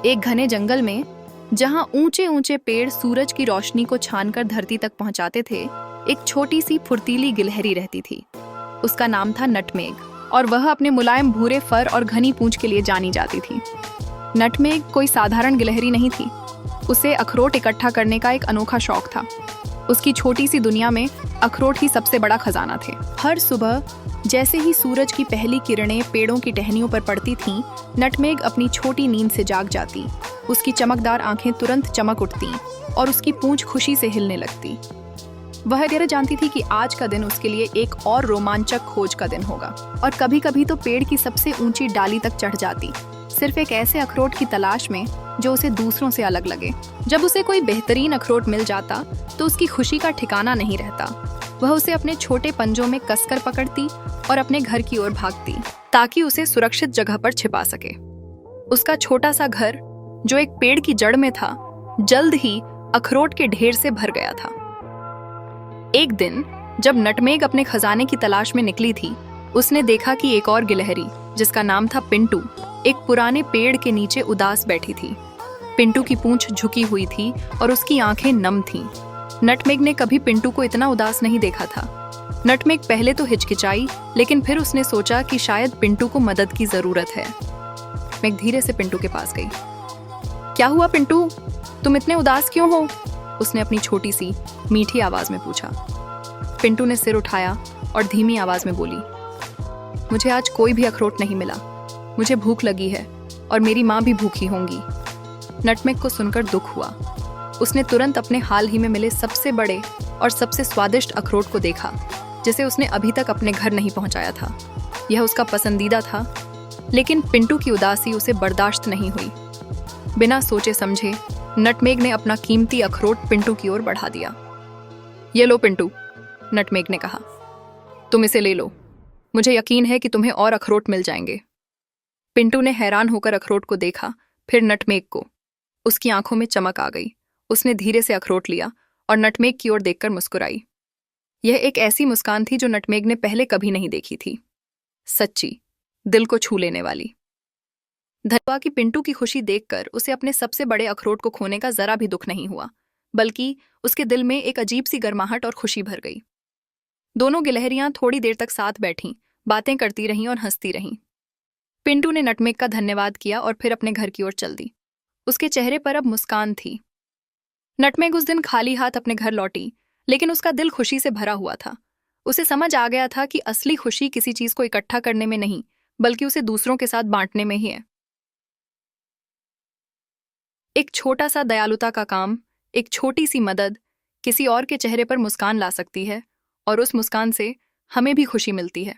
एक घने जंगल में, जहां ऊंचे ऊंचे पेड़ सूरज की रोशनी को छानकर धरती तक पहुंचाते थे, एक छोटी सी फुर्तीली गिलहरी रहती थी। उसका नाम था नटमेग और वह अपने मुलायम भूरे फर और घनी पूंछ के लिए जानी जाती थी। नटमेग कोई साधारण गिलहरी नहीं थी। उसे अखरोट इकट्ठा करने का एक अनोखा शौक था। उसकी छोटी सी दुनिया में अखरोट ही सबसे बड़ा खजाना थे। हर सुबह जैसे ही सूरज की पहली किरणें पेड़ों की टहनियों पर पड़ती थीं, नटमेग अपनी छोटी नींद से जाग जाती। उसकी चमकदार आंखें तुरंत चमक उठतीं और उसकी पूंछ खुशी से हिलने लगती। वह यह जानती थी कि आज का दिन उसके लिए एक और रोमांचक खोज का दिन होगा, और कभी कभी तो पेड़ की सबसे ऊंची डाली तक चढ़ जाती, सिर्फ एक ऐसे अखरोट की तलाश में जो उसे दूसरों से अलग लगे। जब उसे कोई बेहतरीन अखरोट मिल जाता तो उसकी खुशी का ठिकाना नहीं रहता। वह उसे अपने छोटे पंजों में कसकर पकड़ती और अपने घर की ओर भागती, ताकि उसे सुरक्षित जगह पर छिपा सके। उसका छोटा सा घर, जो एक पेड़ की जड़ में था, जल्द ही अखरोट के ढेर से भर गया था। एक दिन जब नटमेग अपने खजाने की तलाश में निकली थी, उसने देखा कि एक और गिलहरी, जिसका नाम था पिंटू, एक पुराने पेड़ के नीचे उदास बैठी थी। पिंटू की पूंछ झुकी हुई थी और उसकी आंखें नम थीं। नटमेग ने कभी पिंटू को इतना उदास नहीं देखा था। नटमेग पहले तो हिचकिचाई, लेकिन फिर उसने सोचा कि शायद पिंटू को मदद की जरूरत है। मैं धीरे से पिंटू के पास गई। क्या हुआ पिंटू, तुम इतने उदास क्यों हो? उसने अपनी छोटी सी मीठी आवाज में पूछा। पिंटू ने सिर उठाया और धीमी आवाज में बोली, मुझे आज कोई भी अखरोट नहीं मिला। मुझे भूख लगी है और मेरी माँ भी भूखी होंगी। नटमेग को सुनकर दुख हुआ। उसने तुरंत अपने हाल ही में मिले सबसे बड़े और सबसे स्वादिष्ट अखरोट को देखा, जिसे उसने अभी तक अपने घर नहीं पहुंचाया था। यह उसका पसंदीदा था, लेकिन पिंटू की उदासी उसे बर्दाश्त नहीं हुई। बिना सोचे समझे नटमेग ने अपना कीमती अखरोट पिंटू की ओर बढ़ा दिया। ये लो पिंटू, नटमेग ने कहा, तुम इसे ले लो। मुझे यकीन है कि तुम्हें और अखरोट मिल जाएंगे। पिंटू ने हैरान होकर अखरोट को देखा, फिर नटमेग को। उसकी आंखों में चमक आ गई। उसने धीरे से अखरोट लिया और नटमेग की ओर देखकर मुस्कुराई। यह एक ऐसी मुस्कान थी जो नटमेग ने पहले कभी नहीं देखी थी। सच्ची, दिल को छू लेने वाली। धनवा की पिंटू की खुशी देखकर उसे अपने सबसे बड़े अखरोट को खोने का जरा भी दुख नहीं हुआ, बल्कि उसके दिल में एक अजीब सी गर्माहट और खुशी भर गई। दोनों गिलहरियां थोड़ी देर तक साथ बैठीं, बातें करती रहीं और हंसती रहीं। पिंटू ने नटमेग का धन्यवाद किया और फिर अपने घर की ओर चल दी। उसके चेहरे पर अब मुस्कान थी। नटमेग उस दिन खाली हाथ अपने घर लौटी, लेकिन उसका दिल खुशी से भरा हुआ था। उसे समझ आ गया था कि असली खुशी किसी चीज को इकट्ठा करने में नहीं, बल्कि उसे दूसरों के साथ बांटने में ही है। एक छोटा सा दयालुता का काम, एक छोटी सी मदद किसी और के चेहरे पर मुस्कान ला सकती है, और उस मुस्कान से हमें भी खुशी मिलती है।